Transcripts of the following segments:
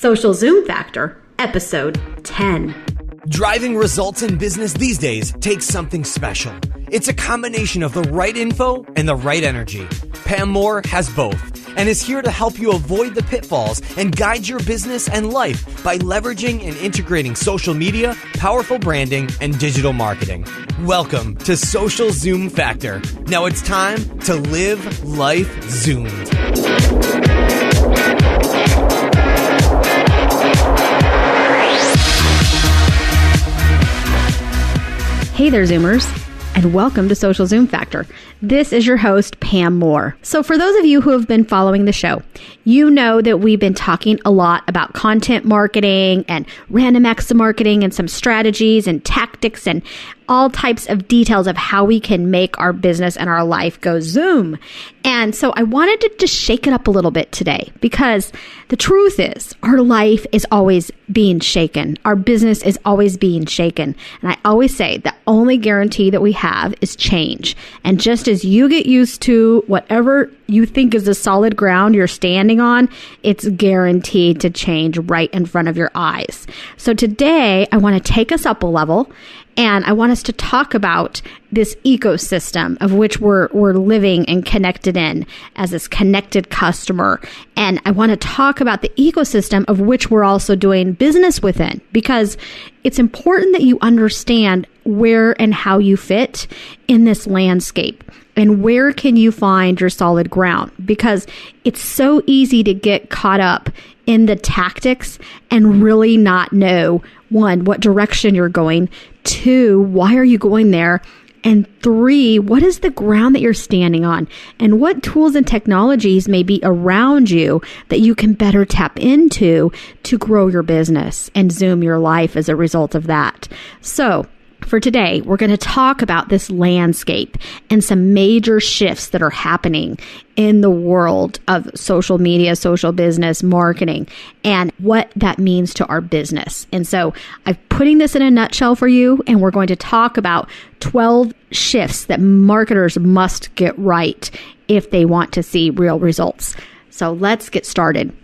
Social Zoom Factor, Episode 10. Driving results in business these days takes something special. It's a combination of the right info and the right energy. Pam Moore has both and is here to help you avoid the pitfalls and guide your business and life by leveraging and integrating social media, powerful branding, and digital marketing. Welcome to Social Zoom Factor. Now it's time to live life zoomed. Hey there, Zoomers, and welcome to Social Zoom Factor. This is your host, Pam Moore. So for those of you who have been following the show, you know that we've been talking a lot about content marketing and random acts of marketing and some strategies and tactics and all types of details of how we can make our business and our life go Zoom. And so I wanted to just shake it up a little bit today because the truth is our life is always being shaken. Our business is always being shaken. And I always say the only guarantee that we have is change. And just as you get used to whatever you think is the solid ground you're standing on, it's guaranteed to change right in front of your eyes. So today I want to take us up a level and I want us to talk about this ecosystem of which we're living and connected in as this connected customer. And I want to talk about the ecosystem of which we're also doing business within, because it's important that you understand where and how you fit in this landscape. And where can you find your solid ground? Because it's so easy to get caught up in the tactics and really not know, one, what direction you're going, two, why are you going there? And three, what is the ground that you're standing on? And what tools and technologies may be around you that you can better tap into to grow your business and Zoom your life as a result of that? So for today, we're going to talk about this landscape and some major shifts that are happening in the world of social media, social business, marketing, and what that means to our business. And so I'm putting this in a nutshell for you, and we're going to talk about 12 shifts that marketers must get right if they want to see real results. So let's get started.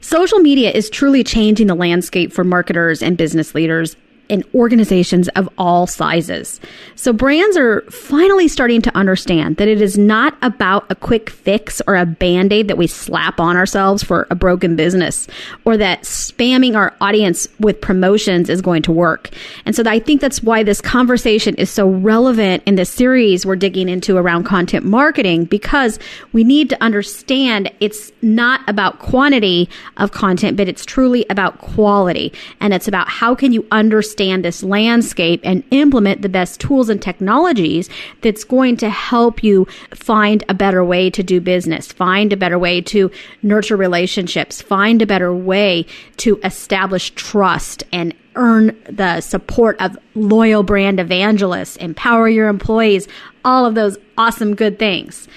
Social media is truly changing the landscape for marketers and business leaders in organizations of all sizes. So brands are finally starting to understand that it is not about a quick fix or a Band-Aid that we slap on ourselves for a broken business, or that spamming our audience with promotions is going to work. And so I think that's why this conversation is so relevant in this series we're digging into around content marketing, because we need to understand it's not about quantity of content, but it's truly about quality. And it's about how can you understand this landscape and implement the best tools and technologies that's going to help you find a better way to do business, find a better way to nurture relationships, find a better way to establish trust and earn the support of loyal brand evangelists, empower your employees, all of those awesome good things.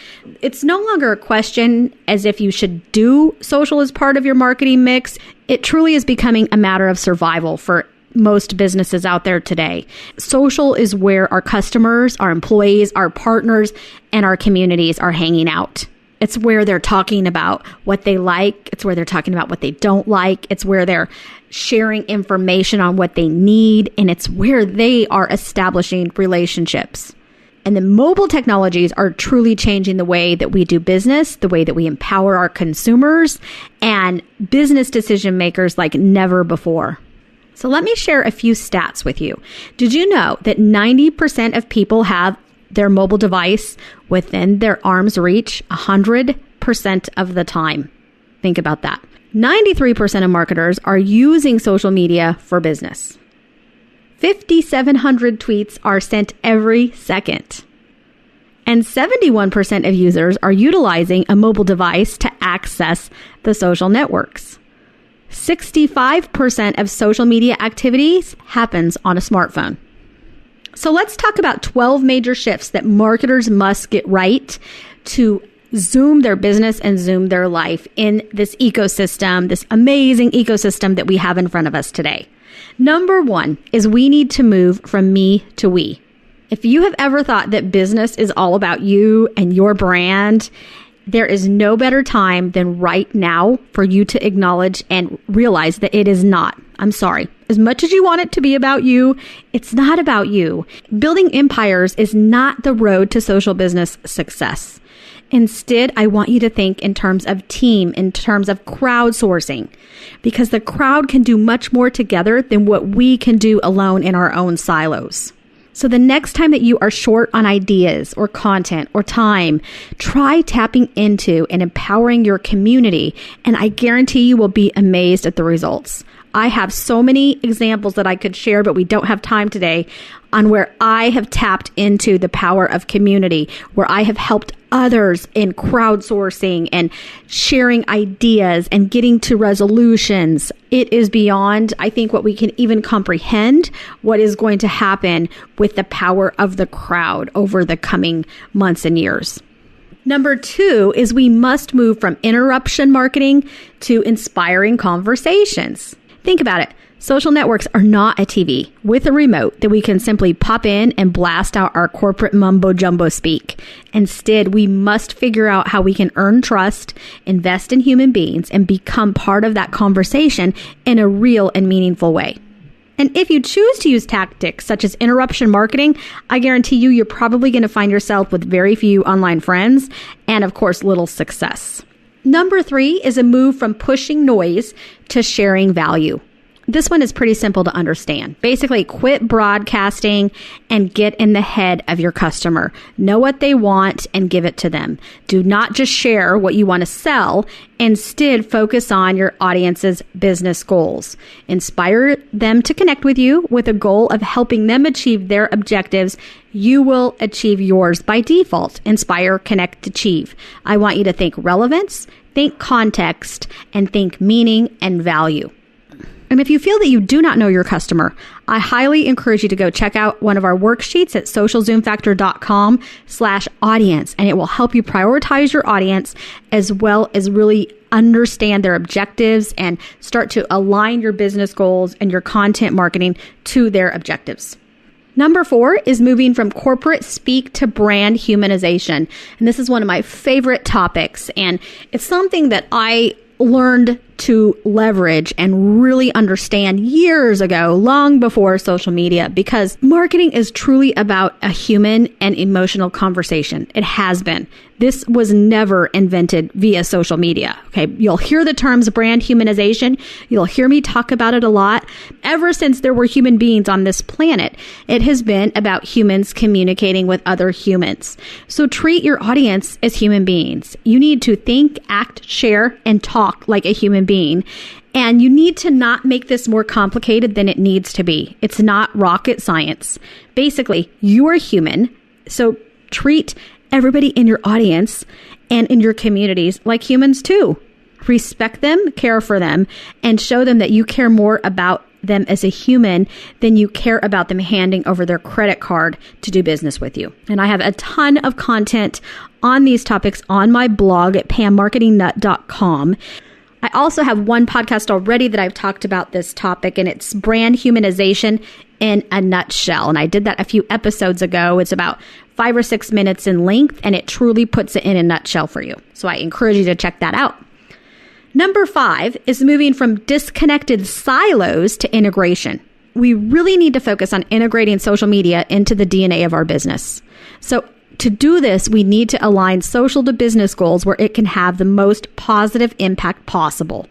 It's no longer a question as if you should do social as part of your marketing mix. It truly is becoming a matter of survival for most businesses out there today. Social is where our customers, our employees, our partners, and our communities are hanging out. It's where they're talking about what they like. It's where they're talking about what they don't like. It's where they're sharing information on what they need. And it's where they are establishing relationships. And the mobile technologies are truly changing the way that we do business, the way that we empower our consumers and business decision makers like never before. So let me share a few stats with you. Did you know that 90% of people have their mobile device within their arm's reach 100% of the time? Think about that. 93% of marketers are using social media for business. 5,700 tweets are sent every second. And 71% of users are utilizing a mobile device to access the social networks. 65% of social media activities happens on a smartphone. So let's talk about 12 major shifts that marketers must get right to Zoom their business and Zoom their life in this ecosystem, this amazing ecosystem that we have in front of us today. Number one is we need to move from me to we. If you have ever thought that business is all about you and your brand, There is no better time than right now for you to acknowledge and realize that it is not. I'm sorry. As much as you want it to be about you, it's not about you. Building empires is not the road to social business success. Instead, I want you to think in terms of team, in terms of crowdsourcing, because the crowd can do much more together than what we can do alone in our own silos. So the next time that you are short on ideas or content or time, try tapping into and empowering your community, and I guarantee you will be amazed at the results. I have so many examples that I could share, but we don't have time today on where I have tapped into the power of community, where I have helped others in crowdsourcing and sharing ideas and getting to resolutions. It is beyond, I think, what we can even comprehend what is going to happen with the power of the crowd over the coming months and years. Number 2 is we must move from interruption marketing to inspiring conversations. Think about it. Social networks are not a TV with a remote that we can simply pop in and blast out our corporate mumbo jumbo speak. Instead, we must figure out how we can earn trust, invest in human beings, and become part of that conversation in a real and meaningful way. And if you choose to use tactics such as interruption marketing, I guarantee you're probably going to find yourself with very few online friends and, of course, little success. Number 3 is a move from pushing noise to sharing value. This one is pretty simple to understand. Basically, quit broadcasting and get in the head of your customer. Know what they want and give it to them. Do not just share what you want to sell. Instead, focus on your audience's business goals. Inspire them to connect with you with a goal of helping them achieve their objectives. You will achieve yours by default. Inspire, connect, achieve. I want you to think relevance, think context, and think meaning and value. And if you feel that you do not know your customer, I highly encourage you to go check out one of our worksheets at socialzoomfactor.com/audience, and it will help you prioritize your audience as well as really understand their objectives and start to align your business goals and your content marketing to their objectives. Number 4 is moving from corporate speak to brand humanization. And this is one of my favorite topics, and it's something that I learned to leverage and really understand years ago, long before social media, because marketing is truly about a human and emotional conversation. It has been. This was never invented via social media. Okay, you'll hear the terms brand humanization. You'll hear me talk about it a lot. Ever since there were human beings on this planet, it has been about humans communicating with other humans. So treat your audience as human beings. You need to think, act, share, and talk like a human being. And you need to not make this more complicated than it needs to be. It's not rocket science. Basically, you are human, so treat everybody in your audience and in your communities like humans too. Respect them, care for them, and show them that you care more about them as a human than you care about them handing over their credit card to do business with you. And I have a ton of content on these topics on my blog at pammarketingnut.com. I also have one podcast already that I've talked about this topic, and it's brand humanization in a nutshell. And I did that a few episodes ago. It's about 5 or 6 minutes in length, and it truly puts it in a nutshell for you. So I encourage you to check that out. Number 5 is moving from disconnected silos to integration. We really need to focus on integrating social media into the DNA of our business. So to do this, we need to align social to business goals where it can have the most positive impact possible.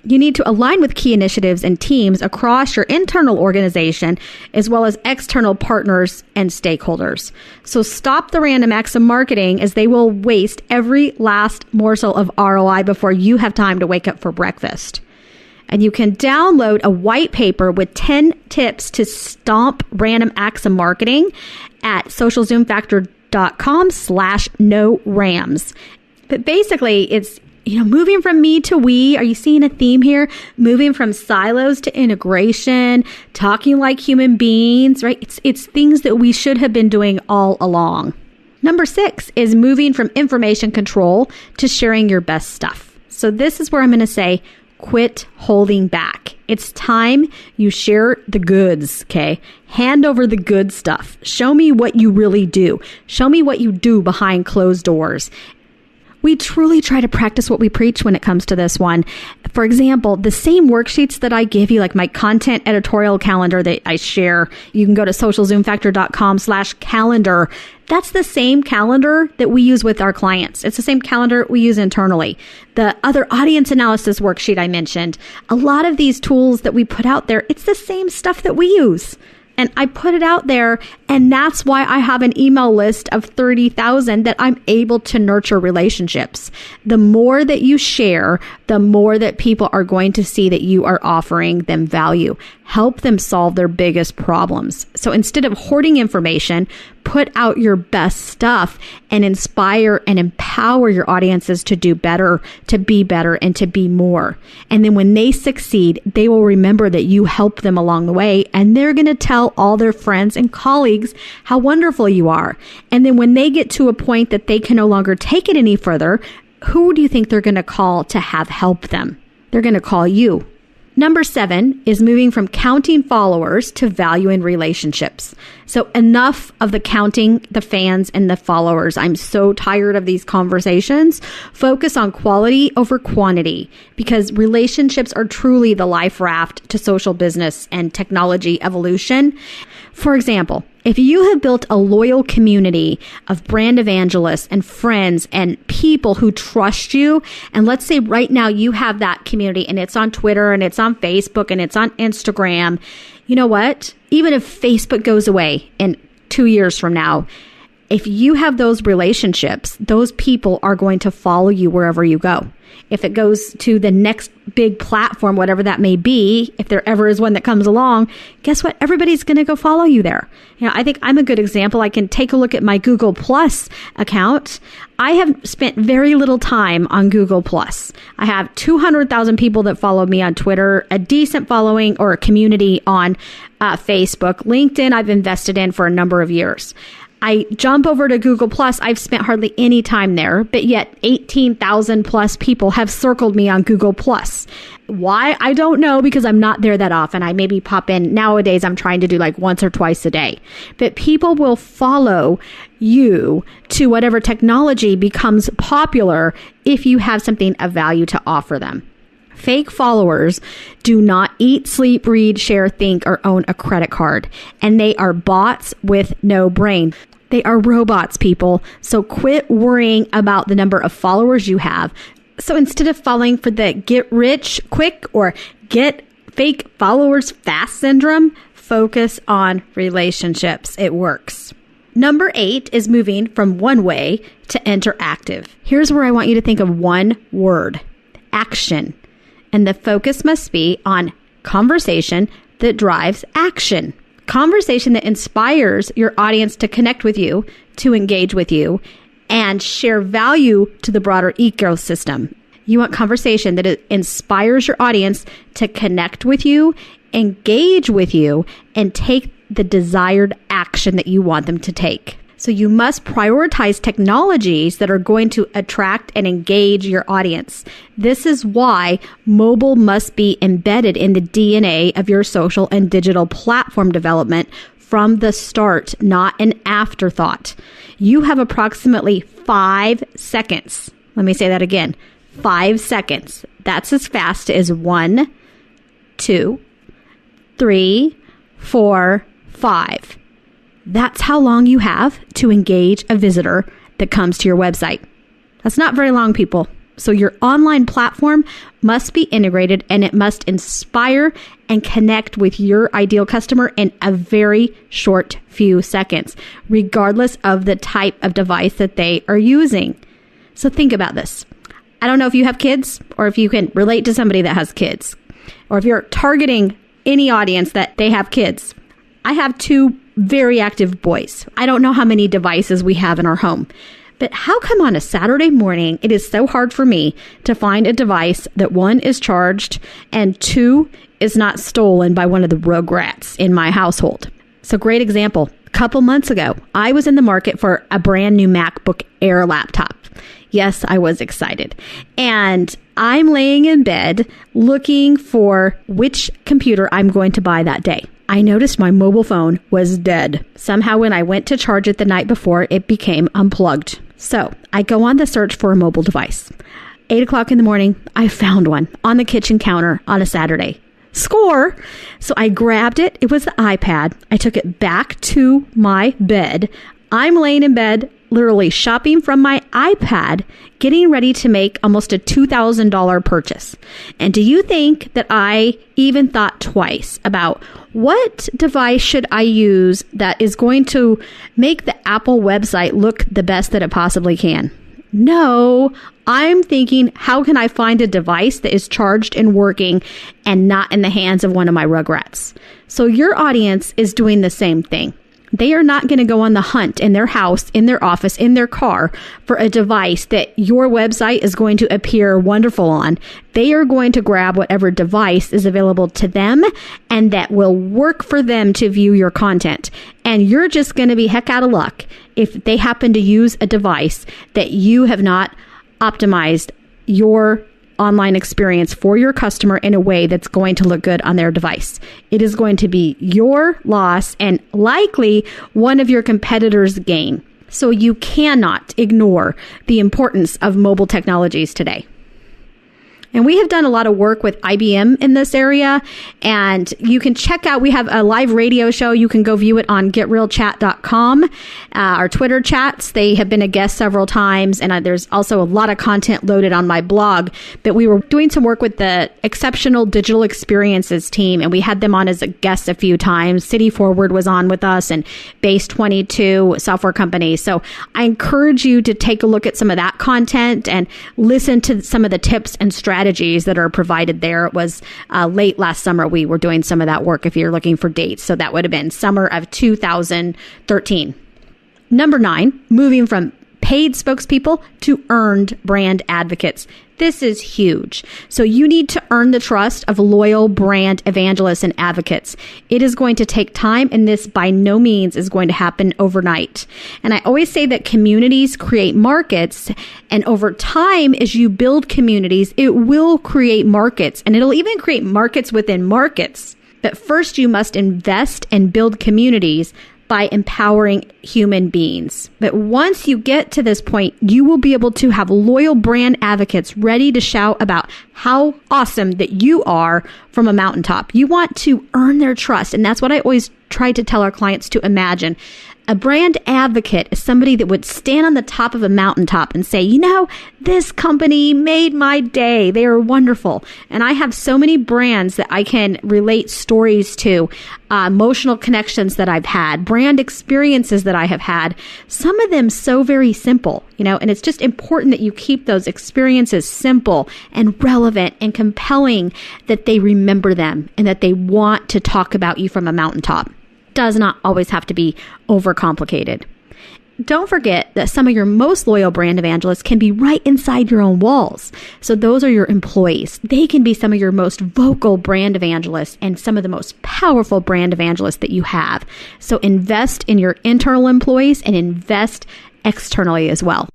You need to align with key initiatives and teams across your internal organization, as well as external partners and stakeholders. So stop the random acts of marketing, as they will waste every last morsel of ROI before you have time to wake up for breakfast. And you can download a white paper with 10 tips to stomp random acts of marketing at socialzoomfactor.com/no-rams. But basically, it's moving from me to we. Are you seeing a theme here? Moving from silos to integration, talking like human beings, right? It's things that we should have been doing all along. Number 6 is moving from information control to sharing your best stuff. So this is where I'm going to say, quit holding back. It's time you share the goods, okay? Hand over the good stuff. Show me what you really do. Show me what you do behind closed doors. We truly try to practice what we preach when it comes to this one. For example, the same worksheets that I give you, like my content editorial calendar that I share, you can go to socialzoomfactor.com/calendar. That's the same calendar that we use with our clients. It's the same calendar we use internally. The other audience analysis worksheet I mentioned, a lot of these tools that we put out there, it's the same stuff that we use. And I put it out there, and that's why I have an email list of 30,000 that I'm able to nurture relationships. The more that you share, the more that people are going to see that you are offering them value. Help them solve their biggest problems. So instead of hoarding information, put out your best stuff and inspire and empower your audiences to do better, to be better, and to be more. And then when they succeed, they will remember that you helped them along the way, and they're going to tell all their friends and colleagues how wonderful you are. And then when they get to a point that they can no longer take it any further, who do you think they're going to call to have help them? They're going to call you. Number 7 is moving from counting followers to valuing relationships. So enough of the counting the fans and the followers. I'm so tired of these conversations. Focus on quality over quantity, because relationships are truly the life raft to social business and technology evolution. For example, if you have built a loyal community of brand evangelists and friends and people who trust you, and let's say right now you have that community and it's on Twitter and it's on Facebook and it's on Instagram, you know what? Even if Facebook goes away in 2 years from now, if you have those relationships, those people are going to follow you wherever you go. If it goes to the next big platform, whatever that may be, if there ever is one that comes along, guess what? Everybody's going to go follow you there. You know, I think I'm a good example. I can take a look at my Google Plus account. I have spent very little time on Google Plus. I have 200,000 people that follow me on Twitter, a decent following or a community on Facebook. LinkedIn, I've invested in for a number of years. I jump over to Google Plus. I've spent hardly any time there, but yet 18,000 plus people have circled me on Google Plus. Why? I don't know, because I'm not there that often. I maybe pop in. Nowadays, I'm trying to do like once or twice a day. But people will follow you to whatever technology becomes popular if you have something of value to offer them. Fake followers do not eat, sleep, read, share, think, or own a credit card. And they are bots with no brain. They are robots, people. So quit worrying about the number of followers you have. So instead of falling for the get rich quick or get fake followers fast syndrome, focus on relationships. It works. Number 8 is moving from one way to interactive. Here's where I want you to think of one word: action. And the focus must be on conversation that drives action. Conversation that inspires your audience to connect with you, to engage with you, and share value to the broader ecosystem. You want conversation that inspires your audience to connect with you, engage with you, and take the desired action that you want them to take. So you must prioritize technologies that are going to attract and engage your audience. This is why mobile must be embedded in the DNA of your social and digital platform development from the start, not an afterthought. You have approximately 5 seconds. Let me say that again. 5 seconds. That's as fast as 1, 2, 3, 4, 5. That's how long you have to engage a visitor that comes to your website. That's not very long, people. So your online platform must be integrated, and it must inspire and connect with your ideal customer in a very short few seconds, regardless of the type of device that they are using. So think about this. I don't know if you have kids or if you can relate to somebody that has kids, or if you're targeting any audience that they have kids. I have 2 very active boys. I don't know how many devices we have in our home, but how come on a Saturday morning it is so hard for me to find a device that 1 is charged and 2 is not stolen by one of the rugrats in my household? So great example. A couple months ago, I was in the market for a brand new MacBook Air laptop. Yes, I was excited. And I'm laying in bed looking for which computer I'm going to buy that day. I noticed my mobile phone was dead. Somehow when I went to charge it the night before, it became unplugged. So I go on the search for a mobile device. 8 o'clock in the morning, I found one on the kitchen counter on a Saturday. Score! So I grabbed it. It was the iPad. I took it back to my bed. I'm laying in bed, literally shopping from my iPad, getting ready to make almost a $2,000 purchase. And do you think that I even thought twice about what device should I use that is going to make the Apple website look the best that it possibly can? No, I'm thinking, how can I find a device that is charged and working and not in the hands of one of my rugrats? So your audience is doing the same thing. They are not going to go on the hunt in their house, in their office, in their car for a device that your website is going to appear wonderful on. They are going to grab whatever device is available to them and that will work for them to view your content. And you're just going to be heck out of luck if they happen to use a device that you have not optimized your online experience for your customer in a way that's going to look good on their device. It is going to be your loss and likely one of your competitors' gain. So you cannot ignore the importance of mobile technologies today. And we have done a lot of work with IBM in this area. And you can check out, we have a live radio show. You can go view it on getrealchat.com. Our Twitter chats, they have been a guest several times. And there's also a lot of content loaded on my blog. But we were doing some work with the Exceptional Digital Experiences team. And we had them on as a guest a few times. City Forward was on with us and Base 22 software company. So I encourage you to take a look at some of that content and listen to some of the tips and strategies that are provided there. It was late last summer. We were doing some of that work if you're looking for dates. So that would have been summer of 2013. Number 9, moving from paid spokespeople to earned brand advocates. This is huge. So you need to earn the trust of loyal brand evangelists and advocates. It is going to take time, and this by no means is going to happen overnight. And I always say that communities create markets, and over time, as you build communities, it will create markets, and it'll even create markets within markets. But first, you must invest and build communities by empowering human beings. But once you get to this point, you will be able to have loyal brand advocates ready to shout about how awesome that you are from a mountaintop. You want to earn their trust. And that's what I always try to tell our clients to imagine. A brand advocate is somebody that would stand on the top of a mountaintop and say, you know, this company made my day. They are wonderful. And I have so many brands that I can relate stories to, emotional connections that I've had, brand experiences that I have had, some of them so very simple, you know, and it's just important that you keep those experiences simple and relevant and compelling, that they remember them and that they want to talk about you from a mountaintop. Does not always have to be overcomplicated. Don't forget that some of your most loyal brand evangelists can be right inside your own walls. So those are your employees. They can be some of your most vocal brand evangelists and some of the most powerful brand evangelists that you have. So invest in your internal employees and invest externally as well.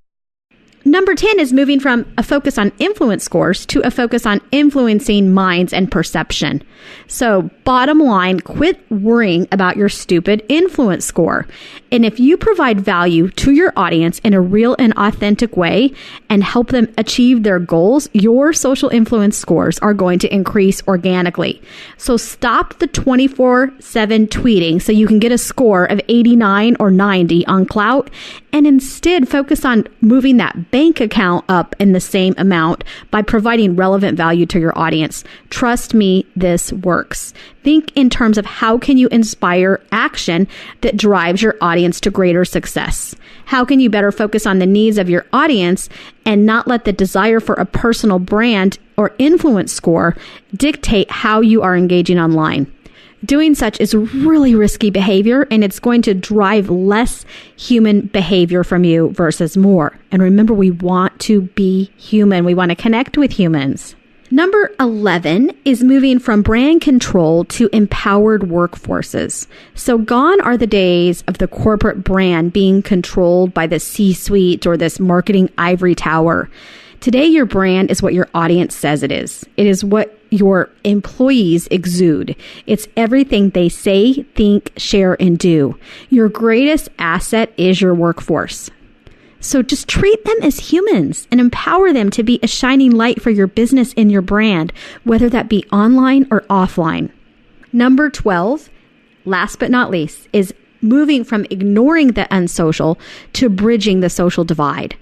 Number 10 is moving from a focus on influence scores to a focus on influencing minds and perception. So bottom line, quit worrying about your stupid influence score. And if you provide value to your audience in a real and authentic way and help them achieve their goals, your social influence scores are going to increase organically. So stop the 24/7 tweeting so you can get a score of 89 or 90 on Clout, and instead focus on moving that bank account up in the same amount by providing relevant value to your audience. Trust me, this works. Think in terms of how can you inspire action that drives your audience to greater success? How can you better focus on the needs of your audience and not let the desire for a personal brand or influence score dictate how you are engaging online? Doing such is really risky behavior, and it's going to drive less human behavior from you versus more. And remember, we want to be human. We want to connect with humans. Number 11 is moving from brand control to empowered workforces. So gone are the days of the corporate brand being controlled by the C-suite or this marketing ivory tower. Today, your brand is what your audience says it is. It is what your employees exude. It's everything they say, think, share, and do. Your greatest asset is your workforce. So just treat them as humans and empower them to be a shining light for your business and your brand, whether that be online or offline. Number 12, last but not least, is moving from ignoring the unsocial to bridging the social divide.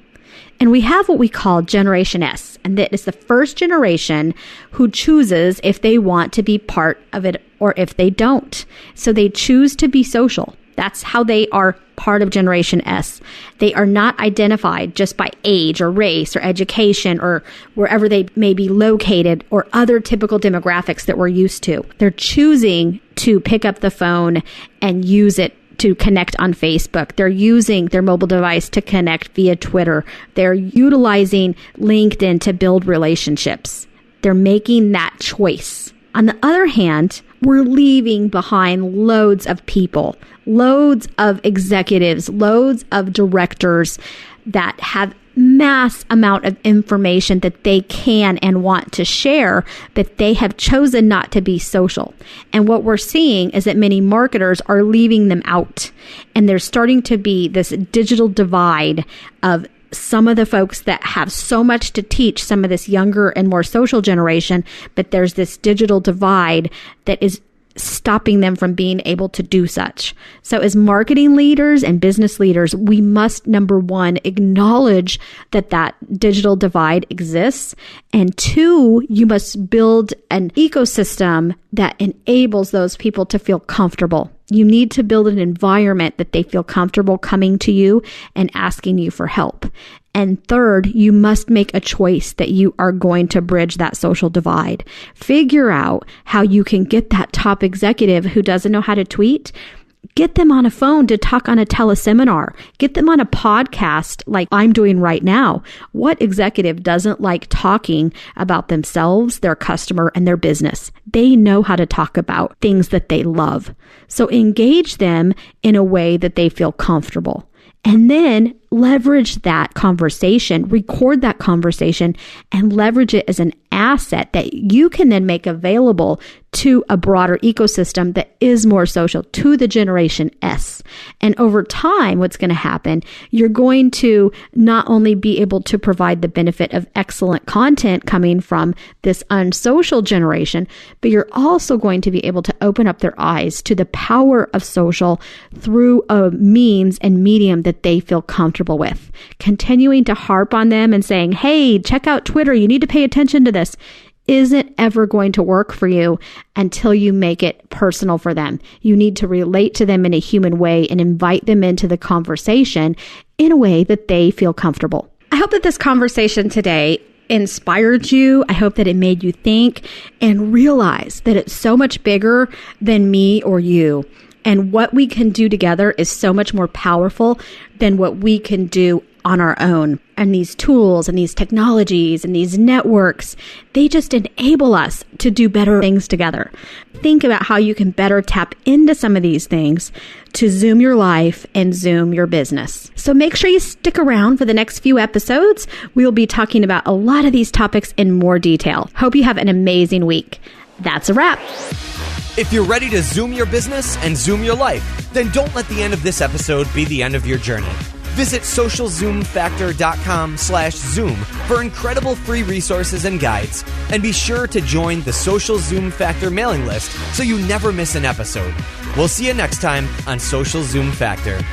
And we have what we call Generation S, and that is the first generation who chooses if they want to be part of it or if they don't. So they choose to be social. That's how they are part of Generation S. They are not identified just by age or race or education or wherever they may be located or other typical demographics that we're used to. They're choosing to pick up the phone and use it to connect on Facebook. They're using their mobile device to connect via Twitter. They're utilizing LinkedIn to build relationships. They're making that choice. On the other hand, we're leaving behind loads of people, loads of executives, loads of directors that have mass amount of information that they can and want to share, but they have chosen not to be social. And what we're seeing is that many marketers are leaving them out. And there's starting to be this digital divide of some of the folks that have so much to teach some of this younger and more social generation, but there's this digital divide that is stopping them from being able to do such. So as marketing leaders and business leaders, we must, number one, acknowledge that that digital divide exists. And two, you must build an ecosystem that enables those people to feel comfortable. You need to build an environment that they feel comfortable coming to you and asking you for help. And third, you must make a choice that you are going to bridge that social divide. Figure out how you can get that top executive who doesn't know how to tweet. Get them on a phone to talk on a teleseminar. Get them on a podcast like I'm doing right now. What executive doesn't like talking about themselves, their customer, and their business? They know how to talk about things that they love. So engage them in a way that they feel comfortable. And then leverage that conversation, record that conversation, and leverage it as an asset that you can then make available to a broader ecosystem that is more social, to the Generation S. And over time, what's going to happen, you're going to not only be able to provide the benefit of excellent content coming from this unsocial generation, but you're also going to be able to open up their eyes to the power of social through a means and medium that they feel comfortable with. Continuing to harp on them and saying, hey, check out Twitter, you need to pay attention to this, isn't ever going to work for you until you make it personal for them. You need to relate to them in a human way and invite them into the conversation in a way that they feel comfortable. I hope that this conversation today inspired you. I hope that it made you think and realize that it's so much bigger than me or you. And what we can do together is so much more powerful than what we can do on our own. And these tools and these technologies and these networks, they just enable us to do better things together. Think about how you can better tap into some of these things to zoom your life and zoom your business. So make sure you stick around for the next few episodes. We'll be talking about a lot of these topics in more detail. Hope you have an amazing week. That's a wrap. If you're ready to zoom your business and zoom your life, then don't let the end of this episode be the end of your journey. Visit socialzoomfactor.com/zoom for incredible free resources and guides. And be sure to join the Social Zoom Factor mailing list so you never miss an episode. We'll see you next time on Social Zoom Factor.